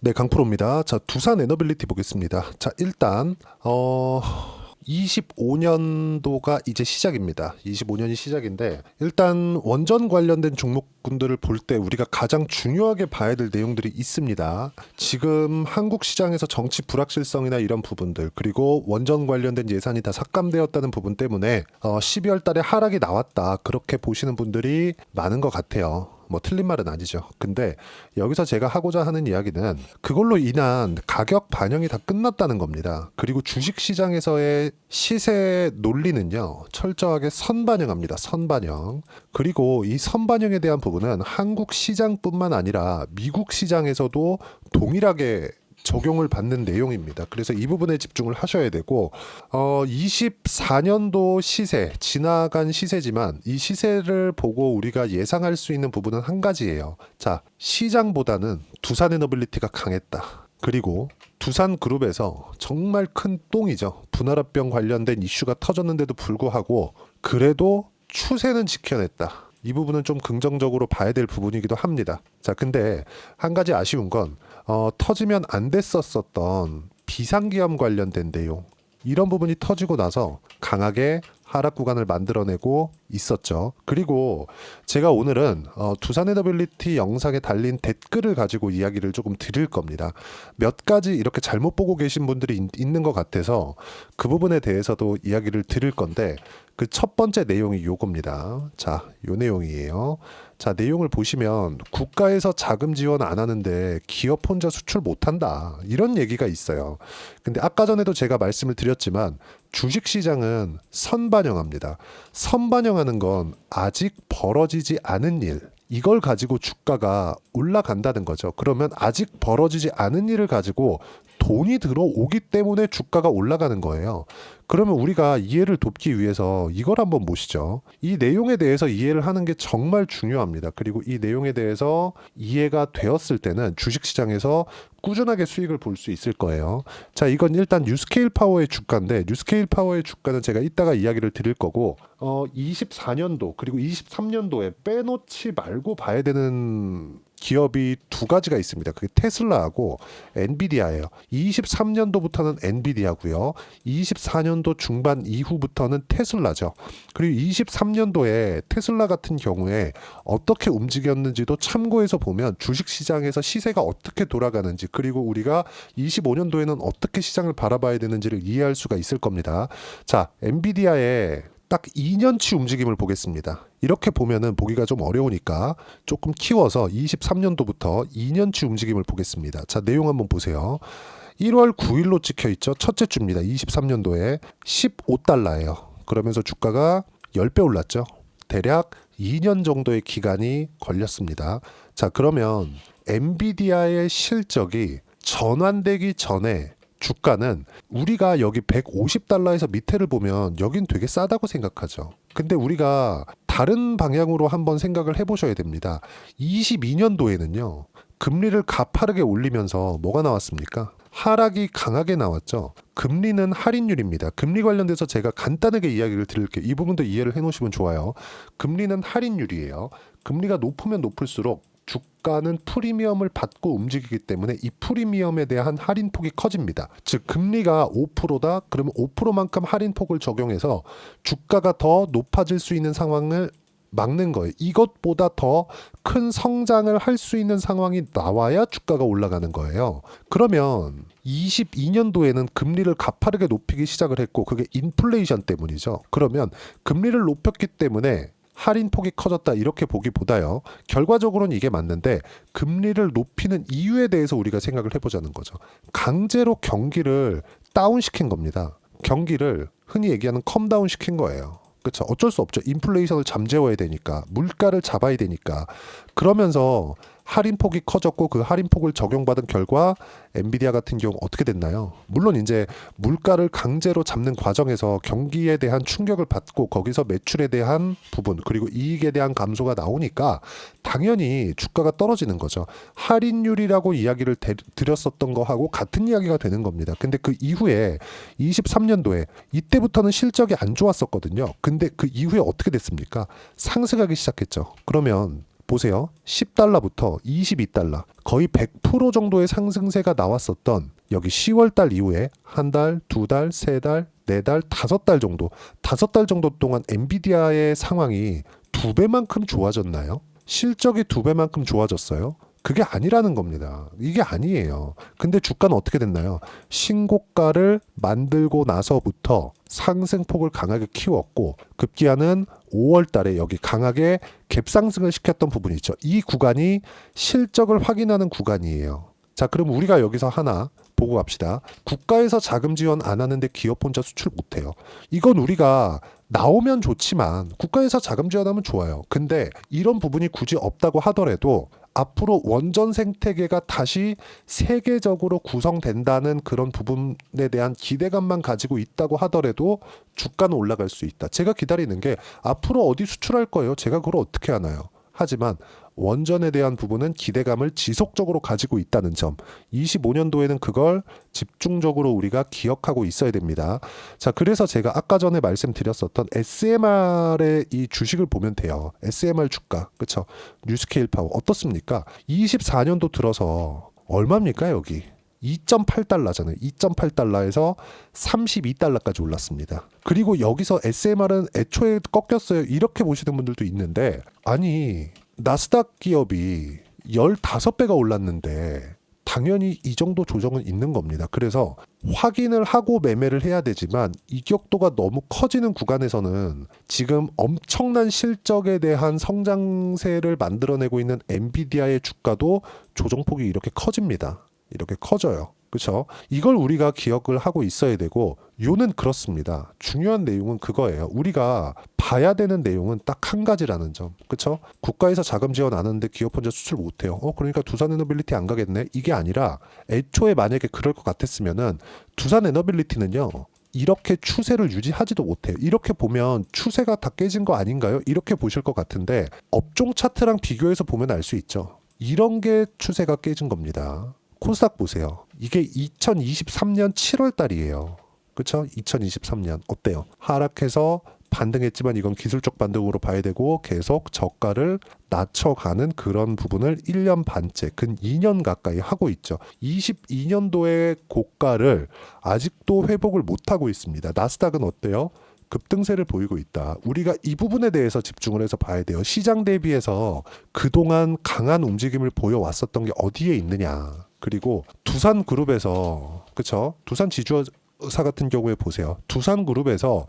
네, 강프로입니다. 자, 두산 에너빌리티 보겠습니다. 자, 일단 25년도가 이제 시작입니다. 25년이 시작인데 일단 원전 관련된 종목군들을 볼 때 우리가 가장 중요하게 봐야 될 내용들이 있습니다. 지금 한국 시장에서 정치 불확실성이나 이런 부분들, 그리고 원전 관련된 예산이 다 삭감되었다는 부분 때문에 12월 달에 하락이 나왔다, 그렇게 보시는 분들이 많은 것 같아요. 뭐 틀린 말은 아니죠. 근데 여기서 제가 하고자 하는 이야기는 그걸로 인한 가격 반영이 다 끝났다는 겁니다. 그리고 주식시장에서의 시세 논리는요, 철저하게 선반영합니다. 선반영. 그리고 이 선반영에 대한 부분은 한국 시장뿐만 아니라 미국 시장에서도 동일하게 적용을 받는 내용입니다. 그래서 이 부분에 집중을 하셔야 되고 24년도 시세, 지나간 시세지만 이 시세를 보고 우리가 예상할 수 있는 부분은 한 가지예요. 자, 시장보다는 두산에너빌리티가 강했다. 그리고 두산그룹에서 정말 큰 똥이죠. 분할합병 관련된 이슈가 터졌는데도 불구하고 그래도 추세는 지켜냈다. 이 부분은 좀 긍정적으로 봐야 될 부분이기도 합니다. 자, 근데 한 가지 아쉬운 건 터지면 안 됐었던 비상기업 관련된 내용, 이런 부분이 터지고 나서 강하게 하락 구간을 만들어내고 있었죠. 그리고 제가 오늘은 두산에너빌리티 영상에 달린 댓글을 가지고 이야기를 조금 드릴 겁니다. 몇 가지 이렇게 잘못 보고 계신 분들이 있는 것 같아서 그 부분에 대해서도 이야기를 드릴 건데, 그 첫 번째 내용이 요겁니다. 자, 요 내용이에요. 자, 내용을 보시면 국가에서 자금 지원 안 하는데 기업 혼자 수출 못 한다, 이런 얘기가 있어요. 근데 아까 전에도 제가 말씀을 드렸지만 주식시장은 선반영합니다. 선반영하는 건 아직 벌어지지 않은 일, 이걸 가지고 주가가 올라간다는 거죠. 그러면 아직 벌어지지 않은 일을 가지고 돈이 들어오기 때문에 주가가 올라가는 거예요. 그러면 우리가 이해를 돕기 위해서 이걸 한번 보시죠. 이 내용에 대해서 이해를 하는 게 정말 중요합니다. 그리고 이 내용에 대해서 이해가 되었을 때는 주식시장에서 꾸준하게 수익을 볼 수 있을 거예요. 자, 이건 일단 뉴스케일 파워의 주가인데, 뉴스케일 파워의 주가는 제가 이따가 이야기를 드릴 거고 24년도 그리고 23년도에 빼놓지 말고 봐야 되는 기업이 두 가지가 있습니다. 그게 테슬라하고 엔비디아예요. 23년도부터는 엔비디아고요. 24년도 중반 이후부터는 테슬라죠. 그리고 23년도에 테슬라 같은 경우에 어떻게 움직였는지도 참고해서 보면 주식시장에서 시세가 어떻게 돌아가는지, 그리고 우리가 25년도에는 어떻게 시장을 바라봐야 되는지를 이해할 수가 있을 겁니다. 자, 엔비디아의 딱 2년치 움직임을 보겠습니다. 이렇게 보면은 보기가 좀 어려우니까 조금 키워서 23년도부터 2년치 움직임을 보겠습니다. 자, 내용 한번 보세요. 1월 9일로 찍혀 있죠. 첫째 주입니다. 23년도에 15달러예요. 그러면서 주가가 10배 올랐죠. 대략 2년 정도의 기간이 걸렸습니다. 자, 그러면 엔비디아의 실적이 전환되기 전에 주가는 우리가 여기 150달러에서 밑에를 보면 여긴 되게 싸다고 생각하죠. 근데 우리가 다른 방향으로 한번 생각을 해보셔야 됩니다. 22년도에는요, 금리를 가파르게 올리면서 뭐가 나왔습니까? 하락이 강하게 나왔죠. 금리는 할인율입니다. 금리 관련돼서 제가 간단하게 이야기를 드릴게요. 이 부분도 이해를 해놓으시면 좋아요. 금리는 할인율이에요. 금리가 높으면 높을수록 주가는 프리미엄을 받고 움직이기 때문에 이 프리미엄에 대한 할인폭이 커집니다. 즉 금리가 5%다. 그러면 5%만큼 할인폭을 적용해서 주가가 더 높아질 수 있는 상황을 막는 거예요. 이것보다 더 큰 성장을 할 수 있는 상황이 나와야 주가가 올라가는 거예요. 그러면 22년도에는 금리를 가파르게 높이기 시작을 했고, 그게 인플레이션 때문이죠. 그러면 금리를 높였기 때문에 할인폭이 커졌다, 이렇게 보기보다요, 결과적으로는 이게 맞는데 금리를 높이는 이유에 대해서 우리가 생각을 해보자는 거죠. 강제로 경기를 다운시킨 겁니다. 경기를 흔히 얘기하는 컴다운 시킨 거예요. 그렇죠. 어쩔 수 없죠. 인플레이션을 잠재워야 되니까, 물가를 잡아야 되니까. 그러면서 할인폭이 커졌고, 그 할인폭을 적용받은 결과 엔비디아 같은 경우 어떻게 됐나요? 물론 이제 물가를 강제로 잡는 과정에서 경기에 대한 충격을 받고 거기서 매출에 대한 부분, 그리고 이익에 대한 감소가 나오니까 당연히 주가가 떨어지는 거죠. 할인율이라고 이야기를 드렸었던 거하고 같은 이야기가 되는 겁니다. 근데 그 이후에 23년도에 이때부터는 실적이 안 좋았었거든요. 근데 그 이후에 어떻게 됐습니까? 상승하기 시작했죠. 그러면 보세요. 10달러부터 22달러 거의 100% 정도의 상승세가 나왔었던 여기 10월달 이후에 한 달, 두 달, 세 달, 네 달, 다섯 달 정도 5달 정도 동안 엔비디아의 상황이 2배만큼 좋아졌나요? 실적이 2배만큼 좋아졌어요? 그게 아니라는 겁니다. 이게 아니에요. 근데 주가는 어떻게 됐나요? 신고가를 만들고 나서부터 상승폭을 강하게 키웠고 급기야는 5월 달에 여기 강하게 갭상승을 시켰던 부분이 있죠. 이 구간이 실적을 확인하는 구간이에요. 자, 그럼 우리가 여기서 하나 보고 갑시다. 국가에서 자금 지원 안 하는데 기업 혼자 수출 못 해요. 이건 우리가 나오면 좋지만 국가에서 자금 지원하면 좋아요. 근데 이런 부분이 굳이 없다고 하더라도 앞으로 원전 생태계가 다시 세계적으로 구성된다는 그런 부분에 대한 기대감만 가지고 있다고 하더라도 주가는 올라갈 수 있다. 제가 기다리는 게 앞으로 어디 수출할 거예요? 제가 그걸 어떻게 하나요? 하지만 원전에 대한 부분은 기대감을 지속적으로 가지고 있다는 점. 25년도에는 그걸 집중적으로 우리가 기억하고 있어야 됩니다. 자, 그래서 제가 아까 전에 말씀드렸었던 SMR의 이 주식을 보면 돼요. SMR 주가, 그쵸? 뉴스케일 파워 어떻습니까? 24년도 들어서 얼마입니까 여기? 2.8달러잖아요. 2.8달러에서 32달러까지 올랐습니다. 그리고 여기서 SMR은 애초에 꺾였어요. 이렇게 보시는 분들도 있는데 아니 나스닥 기업이 15배가 올랐는데 당연히 이 정도 조정은 있는 겁니다. 그래서 확인을 하고 매매를 해야 되지만 이격도가 너무 커지는 구간에서는 지금 엄청난 실적에 대한 성장세를 만들어내고 있는 엔비디아의 주가도 조정폭이 이렇게 커집니다. 이렇게 커져요. 그렇죠? 이걸 우리가 기억을 하고 있어야 되고 요는 그렇습니다. 중요한 내용은 그거예요. 우리가 봐야 되는 내용은 딱 한 가지라는 점. 그렇죠? 국가에서 자금 지원 안 하는데 기업 혼자 수출 못 해요. 그러니까 두산에너빌리티 안 가겠네. 이게 아니라 애초에 만약에 그럴 것 같았으면은 두산에너빌리티는요. 이렇게 추세를 유지하지도 못해요. 이렇게 보면 추세가 다 깨진 거 아닌가요? 이렇게 보실 것 같은데 업종 차트랑 비교해서 보면 알 수 있죠. 이런 게 추세가 깨진 겁니다. 코스닥 보세요. 이게 2023년 7월 달이에요. 그렇죠? 2023년 어때요? 하락해서 반등했지만 이건 기술적 반등으로 봐야 되고 계속 저가를 낮춰가는 그런 부분을 1년 반째, 근 2년 가까이 하고 있죠. 22년도의 고가를 아직도 회복을 못하고 있습니다. 나스닥은 어때요? 급등세를 보이고 있다. 우리가 이 부분에 대해서 집중을 해서 봐야 돼요. 시장 대비해서 그동안 강한 움직임을 보여왔었던 게 어디에 있느냐. 그리고 두산그룹에서 그쵸? 두산 지주사 같은 경우에 보세요. 두산그룹에서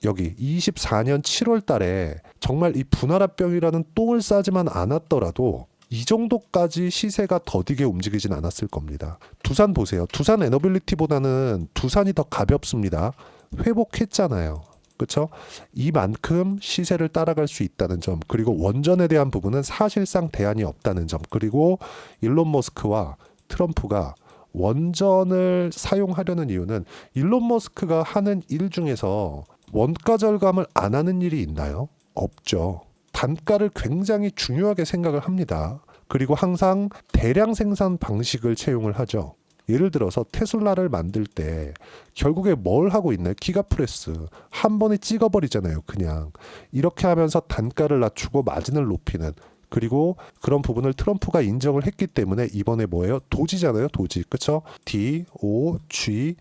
여기 24년 7월 달에 정말 이 분할합병이라는 똥을 싸지만 않았더라도 이 정도까지 시세가 더디게 움직이진 않았을 겁니다. 두산 보세요. 두산 에너빌리티보다는 두산이 더 가볍습니다. 회복했잖아요. 그렇죠? 이만큼 시세를 따라갈 수 있다는 점, 그리고 원전에 대한 부분은 사실상 대안이 없다는 점, 그리고 일론 머스크와 트럼프가 원전을 사용하려는 이유는 일론 머스크가 하는 일 중에서 원가 절감을 안 하는 일이 있나요? 없죠. 단가를 굉장히 중요하게 생각을 합니다. 그리고 항상 대량 생산 방식을 채용을 하죠. 예를 들어서 테슬라를 만들 때 결국에 뭘 하고 있나요? 기가프레스 한 번에 찍어버리잖아요. 그냥 이렇게 하면서 단가를 낮추고 마진을 높이는, 그리고 그런 부분을 트럼프가 인정을 했기 때문에 이번에 뭐예요? 도지잖아요. 도지. 그쵸? DOGE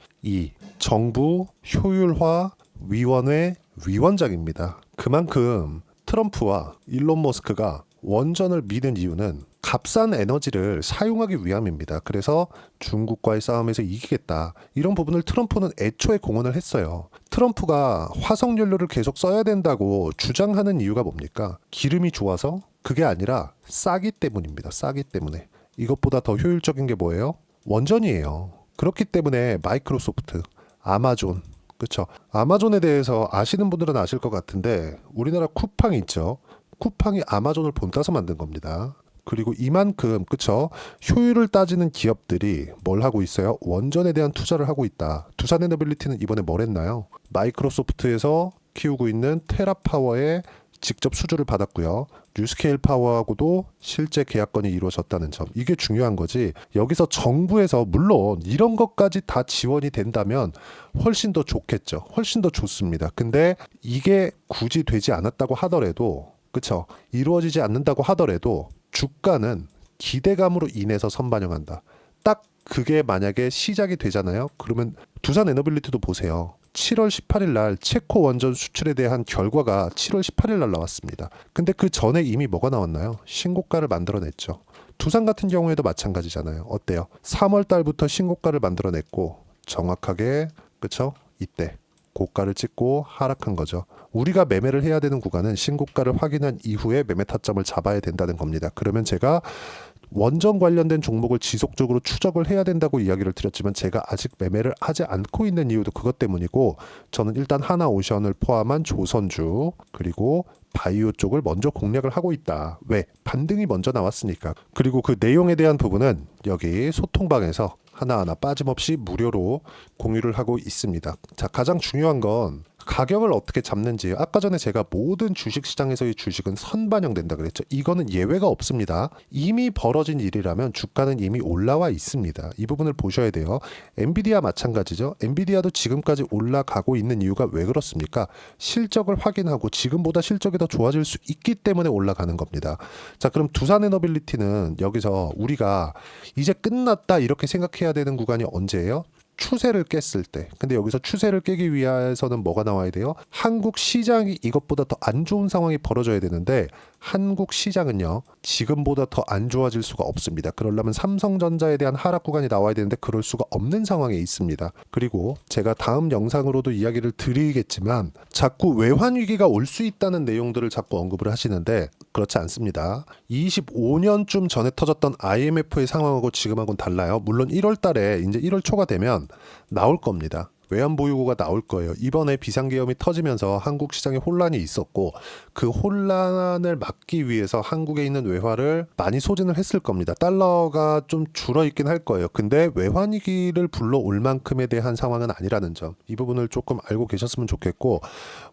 정부 효율화 위원회 위원장입니다. 그만큼 트럼프와 일론 머스크가 원전을 미는 이유는 값싼 에너지를 사용하기 위함입니다. 그래서 중국과의 싸움에서 이기겠다. 이런 부분을 트럼프는 애초에 공언을 했어요. 트럼프가 화석연료를 계속 써야 된다고 주장하는 이유가 뭡니까? 기름이 좋아서? 그게 아니라 싸기 때문입니다. 싸기 때문에. 이것보다 더 효율적인 게 뭐예요? 원전이에요. 그렇기 때문에 마이크로소프트, 아마존, 그렇죠? 아마존에 대해서 아시는 분들은 아실 것 같은데 우리나라 쿠팡이 있죠. 쿠팡이 아마존을 본따서 만든 겁니다. 그리고 이만큼 그쵸? 효율을 따지는 기업들이 뭘 하고 있어요? 원전에 대한 투자를 하고 있다. 두산에너빌리티는 이번에 뭘 했나요? 마이크로소프트에서 키우고 있는 테라파워에 직접 수주를 받았고요. 뉴스케일 파워하고도 실제 계약건이 이루어졌다는 점. 이게 중요한 거지. 여기서 정부에서 물론 이런 것까지 다 지원이 된다면 훨씬 더 좋겠죠. 훨씬 더 좋습니다. 근데 이게 굳이 되지 않았다고 하더라도 그쵸? 이루어지지 않는다고 하더라도 주가는 기대감으로 인해서 선반영한다. 딱 그게 만약에 시작이 되잖아요. 그러면 두산 에너빌리티도 보세요. 7월 18일 날 체코 원전 수출에 대한 결과가 7월 18일 날 나왔습니다. 근데 그 전에 이미 뭐가 나왔나요? 신고가를 만들어냈죠. 두산 같은 경우에도 마찬가지잖아요. 어때요? 3월 달부터 신고가를 만들어냈고 정확하게 그쵸? 이때 고가를 찍고 하락한 거죠. 우리가 매매를 해야 되는 구간은 신고가를 확인한 이후에 매매 타점을 잡아야 된다는 겁니다. 그러면 제가 원전 관련된 종목을 지속적으로 추적을 해야 된다고 이야기를 드렸지만 제가 아직 매매를 하지 않고 있는 이유도 그것 때문이고 저는 일단 하나오션을 포함한 조선주 그리고 바이오 쪽을 먼저 공략을 하고 있다. 왜? 반등이 먼저 나왔으니까. 그리고 그 내용에 대한 부분은 여기 소통방에서 하나하나 빠짐없이 무료로 공유를 하고 있습니다. 자, 가장 중요한 건 가격을 어떻게 잡는지. 아까 전에 제가 모든 주식시장에서의 주식은 선반영된다 그랬죠. 이거는 예외가 없습니다. 이미 벌어진 일이라면 주가는 이미 올라와 있습니다. 이 부분을 보셔야 돼요. 엔비디아 마찬가지죠. 엔비디아도 지금까지 올라가고 있는 이유가 왜 그렇습니까? 실적을 확인하고 지금보다 실적이 더 좋아질 수 있기 때문에 올라가는 겁니다. 자, 그럼 두산에너빌리티는 여기서 우리가 이제 끝났다 이렇게 생각해야 되는 구간이 언제예요? 추세를 깼을 때. 근데 여기서 추세를 깨기 위해서는 뭐가 나와야 돼요? 한국 시장이 이것보다 더 안 좋은 상황이 벌어져야 되는데 한국 시장은요 지금보다 더 안 좋아질 수가 없습니다. 그러려면 삼성전자에 대한 하락 구간이 나와야 되는데 그럴 수가 없는 상황에 있습니다. 그리고 제가 다음 영상으로도 이야기를 드리겠지만 자꾸 외환 위기가 올 수 있다는 내용들을 자꾸 언급을 하시는데 그렇지 않습니다. 25년쯤 전에 터졌던 IMF의 상황하고 지금하고는 달라요. 물론 1월 달에 이제 1월 초가 되면 나올 겁니다. 외환 보유고가 나올 거예요. 이번에 비상계엄이 터지면서 한국 시장에 혼란이 있었고 그 혼란을 막기 위해서 한국에 있는 외화를 많이 소진을 했을 겁니다. 달러가 좀 줄어 있긴 할 거예요. 근데 외환 위기를 불러올 만큼에 대한 상황은 아니라는 점. 이 부분을 조금 알고 계셨으면 좋겠고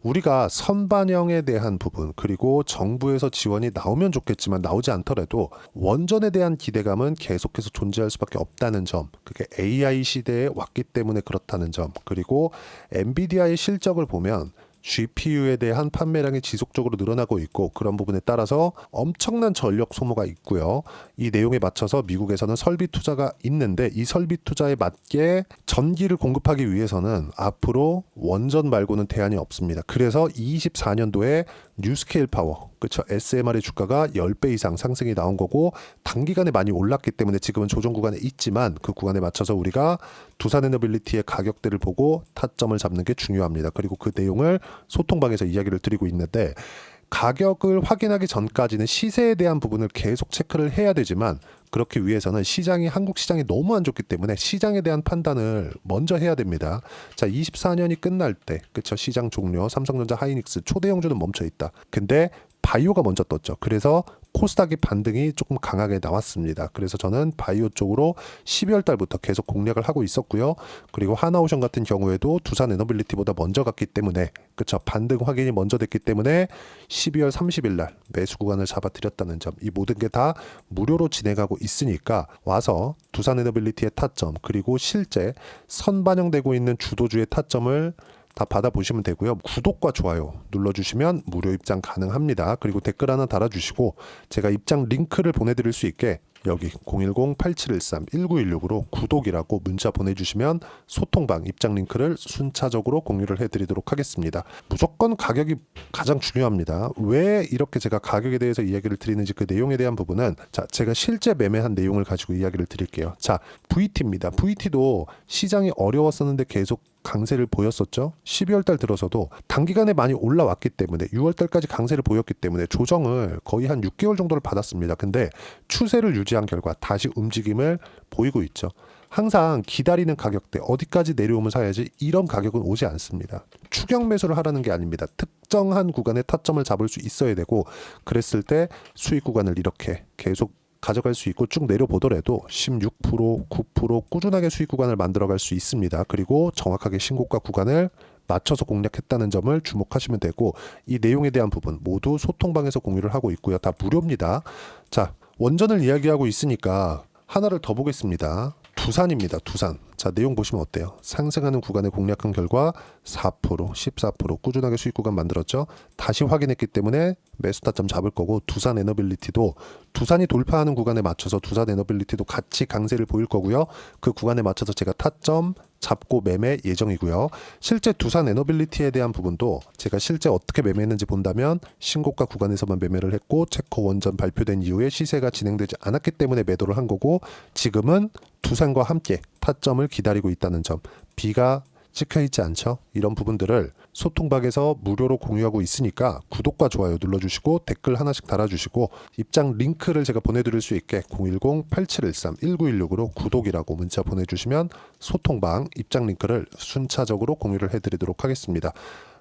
우리가 선반영에 대한 부분 그리고 정부에서 지원이 나오면 좋겠지만 나오지 않더라도 원전에 대한 기대감은 계속해서 존재할 수밖에 없다는 점. 그게 AI 시대에 왔기 때문에 그렇다는 점. 그리고 엔비디아의 실적을 보면 GPU에 대한 판매량이 지속적으로 늘어나고 있고 그런 부분에 따라서 엄청난 전력 소모가 있고요. 이 내용에 맞춰서 미국에서는 설비 투자가 있는데 이 설비 투자에 맞게 전기를 공급하기 위해서는 앞으로 원전 말고는 대안이 없습니다. 그래서 24년도에 뉴스케일 파워, 그렇죠? SMR의 주가가 10배 이상 상승이 나온 거고 단기간에 많이 올랐기 때문에 지금은 조정 구간에 있지만 그 구간에 맞춰서 우리가 두산에너빌리티의 가격대를 보고 타점을 잡는 게 중요합니다. 그리고 그 내용을 소통방에서 이야기를 드리고 있는데 가격을 확인하기 전까지는 시세에 대한 부분을 계속 체크를 해야 되지만 그렇기 위해서는 한국 시장이 너무 안 좋기 때문에 시장에 대한 판단을 먼저 해야 됩니다. 자, 24년이 끝날 때, 그쵸? 시장 종료, 삼성전자, 하이닉스, 초대형주는 멈춰 있다. 근데 바이오가 먼저 떴죠. 그래서 코스닥의 반등이 조금 강하게 나왔습니다. 그래서 저는 바이오 쪽으로 12월 달부터 계속 공략을 하고 있었고요. 그리고 하나오션 같은 경우에도 두산 에너빌리티보다 먼저 갔기 때문에 그쵸 반등 확인이 먼저 됐기 때문에 12월 30일 날 매수 구간을 잡아드렸다는 점. 이 모든 게 다 무료로 진행하고 있으니까 와서 두산 에너빌리티의 타점 그리고 실제 선반영되고 있는 주도주의 타점을 다 받아보시면 되고요. 구독과 좋아요 눌러주시면 무료 입장 가능합니다. 그리고 댓글 하나 달아주시고 제가 입장 링크를 보내드릴 수 있게 여기 010-8713-1916으로 구독이라고 문자 보내주시면 소통방 입장 링크를 순차적으로 공유를 해드리도록 하겠습니다. 무조건 가격이 가장 중요합니다. 왜 이렇게 제가 가격에 대해서 이야기를 드리는지 그 내용에 대한 부분은 자 제가 실제 매매한 내용을 가지고 이야기를 드릴게요. 자 VT입니다. VT도 시장이 어려웠었는데 계속 강세를 보였었죠. 12월 달 들어서도 단기간에 많이 올라왔기 때문에 6월 달까지 강세를 보였기 때문에 조정을 거의 한 6개월 정도를 받았습니다. 근데 추세를 유지한 결과 다시 움직임을 보이고 있죠. 항상 기다리는 가격대 어디까지 내려오면 사야지 이런 가격은 오지 않습니다. 추격 매수를 하라는 게 아닙니다. 특정한 구간에 타점을 잡을 수 있어야 되고 그랬을 때 수익 구간을 이렇게 계속 가져갈 수 있고 쭉 내려보더라도 16%, 9% 꾸준하게 수익 구간을 만들어갈 수 있습니다. 그리고 정확하게 신고가 구간을 맞춰서 공략했다는 점을 주목하시면 되고 이 내용에 대한 부분 모두 소통방에서 공유를 하고 있고요. 다 무료입니다. 자, 원전을 이야기하고 있으니까 하나를 더 보겠습니다. 두산입니다. 두산. 자, 내용 보시면 어때요? 상승하는 구간을 공략한 결과 4%, 14% 꾸준하게 수익 구간 만들었죠. 다시 확인했기 때문에 매수 타점 잡을 거고, 두산 에너빌리티도 두산이 돌파하는 구간에 맞춰서 두산 에너빌리티도 같이 강세를 보일 거고요. 그 구간에 맞춰서 제가 타점 잡고 매매 예정이고요. 실제 두산 에너빌리티에 대한 부분도 제가 실제 어떻게 매매했는지 본다면 신고가 구간에서만 매매를 했고, 체커 원전 발표된 이후에 시세가 진행되지 않았기 때문에 매도를 한 거고, 지금은 두산과 함께 타점을 기다리고 있다는 점, B가 찍혀 있지 않죠? 이런 부분들을 소통방에서 무료로 공유하고 있으니까 구독과 좋아요 눌러주시고 댓글 하나씩 달아주시고, 입장 링크를 제가 보내드릴 수 있게 010-8713-1916으로 구독이라고 문자 보내주시면 소통방 입장 링크를 순차적으로 공유를 해드리도록 하겠습니다.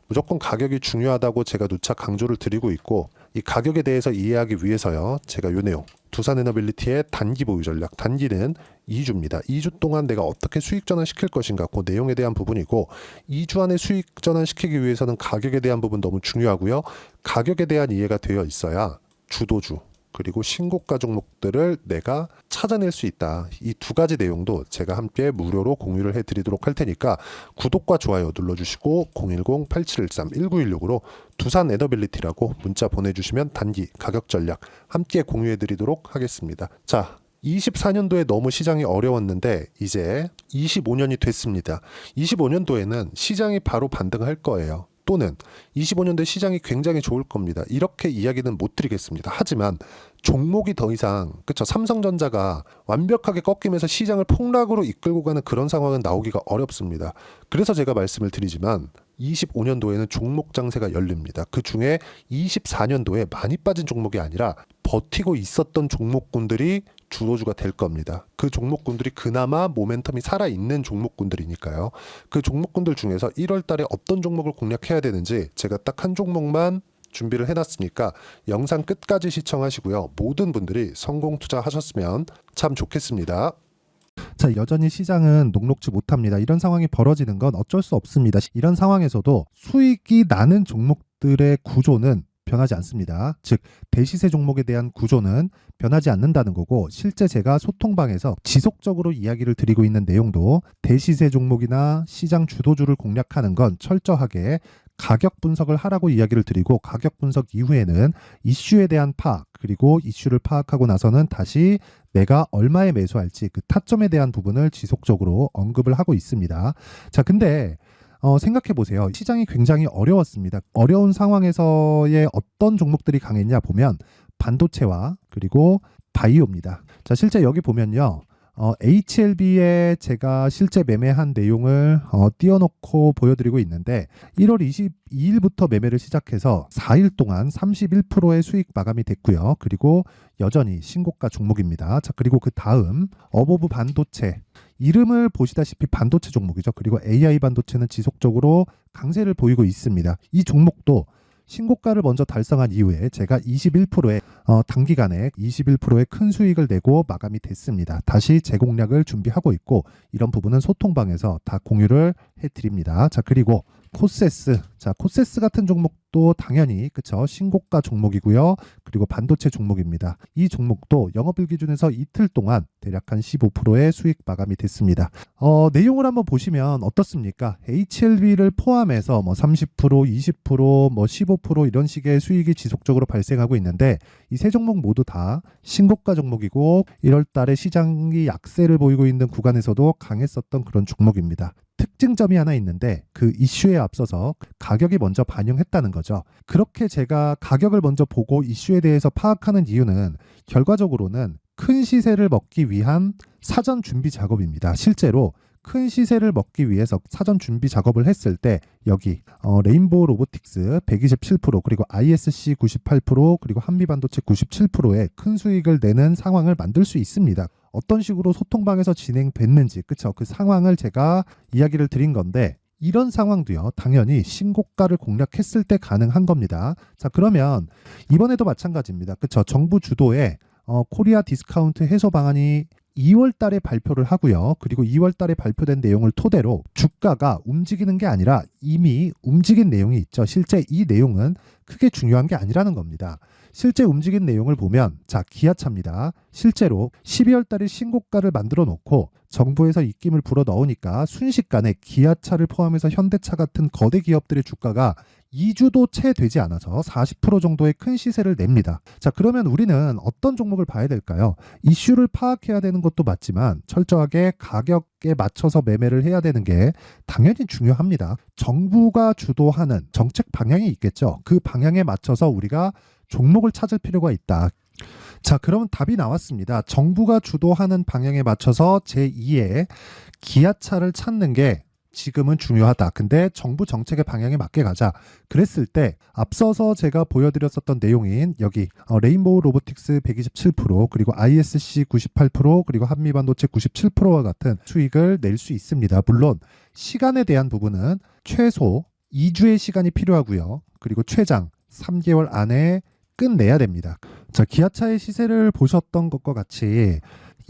무조건 가격이 중요하다고 제가 누차 강조를 드리고 있고, 이 가격에 대해서 이해하기 위해서요, 제가 요 내용 두산에너빌리티의 단기 보유 전략, 단기는 2주입니다. 2주 동안 내가 어떻게 수익 전환시킬 것인가, 그 내용에 대한 부분이고, 2주 안에 수익 전환시키기 위해서는 가격에 대한 부분 너무 중요하고요. 가격에 대한 이해가 되어 있어야 주도주 그리고 신고가 종목들을 내가 찾아낼 수 있다. 이 두 가지 내용도 제가 함께 무료로 공유를 해드리도록 할 테니까 구독과 좋아요 눌러주시고 010-8713-1916으로 두산 에너빌리티라고 문자 보내주시면 단기 가격 전략 함께 공유해드리도록 하겠습니다. 자, 24년도에 너무 시장이 어려웠는데 이제 25년이 됐습니다. 25년도에는 시장이 바로 반등할 거예요. 또는 25년도에 시장이 굉장히 좋을 겁니다. 이렇게 이야기는 못 드리겠습니다. 하지만 종목이 더 이상, 그쵸, 삼성전자가 완벽하게 꺾이면서 시장을 폭락으로 이끌고 가는 그런 상황은 나오기가 어렵습니다. 그래서 제가 말씀을 드리지만 25년도에는 종목 장세가 열립니다. 그 중에 24년도에 많이 빠진 종목이 아니라 버티고 있었던 종목군들이 주도주가 될 겁니다. 그 종목군들이 그나마 모멘텀이 살아있는 종목군들이니까요. 그 종목군들 중에서 1월 달에 어떤 종목을 공략해야 되는지 제가 딱 한 종목만 준비를 해놨으니까 영상 끝까지 시청하시고요. 모든 분들이 성공 투자하셨으면 참 좋겠습니다. 자, 여전히 시장은 녹록지 못합니다. 이런 상황이 벌어지는 건 어쩔 수 없습니다. 이런 상황에서도 수익이 나는 종목들의 구조는 변하지 않습니다. 즉, 대시세 종목에 대한 구조는 변하지 않는다는 거고, 실제 제가 소통방에서 지속적으로 이야기를 드리고 있는 내용도 대시세 종목이나 시장 주도주를 공략하는 건 철저하게 가격 분석을 하라고 이야기를 드리고, 가격 분석 이후에는 이슈에 대한 파악, 그리고 이슈를 파악하고 나서는 다시 내가 얼마에 매수할지 그 타점에 대한 부분을 지속적으로 언급을 하고 있습니다. 자, 근데 생각해 보세요. 시장이 굉장히 어려웠습니다. 어려운 상황에서의 어떤 종목들이 강했냐 보면 반도체와 그리고 바이오입니다. 자, 실제 여기 보면요. HLB에 제가 실제 매매한 내용을 띄워놓고 보여드리고 있는데 1월 22일부터 매매를 시작해서 4일 동안 31%의 수익 마감이 됐고요. 그리고 여전히 신고가 종목입니다. 자, 그리고 그 다음 어보브 반도체, 이름을 보시다시피 반도체 종목이죠. 그리고 AI 반도체는 지속적으로 강세를 보이고 있습니다. 이 종목도 신고가를 먼저 달성한 이후에 제가 21%의 단기간에 21%의 큰 수익을 내고 마감이 됐습니다. 다시 재공략을 준비하고 있고, 이런 부분은 소통방에서 다 공유를 해드립니다. 자, 그리고 코세스. 자, 코세스 같은 종목도 당연히 그쵸, 신고가 종목이고요. 그리고 반도체 종목입니다. 이 종목도 영업일 기준에서 이틀 동안 대략 한 15%의 수익 마감이 됐습니다. 내용을 한번 보시면 어떻습니까? HLB를 포함해서 뭐 30%, 20%, 뭐 15% 이런 식의 수익이 지속적으로 발생하고 있는데, 이 세 종목 모두 다 신고가 종목이고 1월 달에 시장이 약세를 보이고 있는 구간에서도 강했었던 그런 종목입니다. 특징점이 하나 있는데 그 이슈에 앞서서 가격이 먼저 반영했다는 거죠. 그렇게 제가 가격을 먼저 보고 이슈에 대해서 파악하는 이유는 결과적으로는 큰 시세를 먹기 위한 사전 준비 작업입니다. 실제로 큰 시세를 먹기 위해서 사전 준비 작업을 했을 때 여기 레인보우 로보틱스 127%, 그리고 ISC 98%, 그리고 한미반도체 97%의 큰 수익을 내는 상황을 만들 수 있습니다. 어떤 식으로 소통방에서 진행됐는지, 그쵸? 그 상황을 제가 이야기를 드린 건데, 이런 상황도요, 당연히 신고가를 공략했을 때 가능한 겁니다. 자, 그러면 이번에도 마찬가지입니다. 그쵸? 정부 주도의 코리아 디스카운트 해소 방안이 2월 달에 발표를 하고요. 그리고 2월 달에 발표된 내용을 토대로 주가가 움직이는 게 아니라 이미 움직인 내용이 있죠. 실제 이 내용은 크게 중요한 게 아니라는 겁니다. 실제 움직인 내용을 보면 자, 기아차입니다. 실제로 12월 달에 신고가를 만들어 놓고 정부에서 입김을 불어 넣으니까 순식간에 기아차를 포함해서 현대차 같은 거대 기업들의 주가가 2주도 채 되지 않아서 40% 정도의 큰 시세를 냅니다. 자, 그러면 우리는 어떤 종목을 봐야 될까요? 이슈를 파악해야 되는 것도 맞지만 철저하게 가격에 맞춰서 매매를 해야 되는 게 당연히 중요합니다. 정부가 주도하는 정책 방향이 있겠죠. 그 방향에 맞춰서 우리가 종목을 찾을 필요가 있다. 자, 그러면 답이 나왔습니다. 정부가 주도하는 방향에 맞춰서 제2의 기아차를 찾는 게 지금은 중요하다. 근데 정부 정책의 방향에 맞게 가자. 그랬을 때 앞서서 제가 보여드렸었던 내용인 여기 레인보우 로보틱스 127% 그리고 ISC 98% 그리고 한미반도체 97%와 같은 수익을 낼 수 있습니다. 물론 시간에 대한 부분은 최소 2주의 시간이 필요하고요. 그리고 최장 3개월 안에 끝내야 됩니다. 자, 기아차의 시세를 보셨던 것과 같이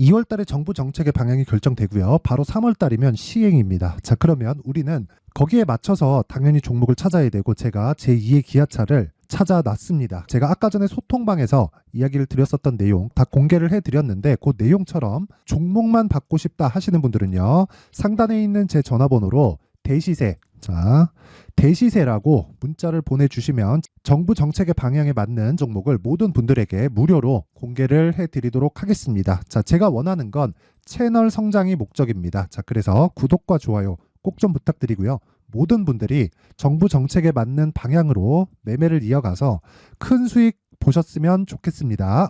2월 달에 정부 정책의 방향이 결정되고요. 바로 3월 달이면 시행입니다. 자, 그러면 우리는 거기에 맞춰서 당연히 종목을 찾아야 되고 제가 제2의 기아차를 찾아놨습니다. 제가 아까 전에 소통방에서 이야기를 드렸었던 내용 다 공개를 해드렸는데 그 내용처럼 종목만 받고 싶다 하시는 분들은요. 상단에 있는 제 전화번호로 대시세, 자, 대시세라고 문자를 보내주시면 정부 정책의 방향에 맞는 종목을 모든 분들에게 무료로 공개를 해드리도록 하겠습니다. 자, 제가 원하는 건 채널 성장이 목적입니다. 자, 그래서 구독과 좋아요 꼭 좀 부탁드리고요. 모든 분들이 정부 정책에 맞는 방향으로 매매를 이어가서 큰 수익 보셨으면 좋겠습니다.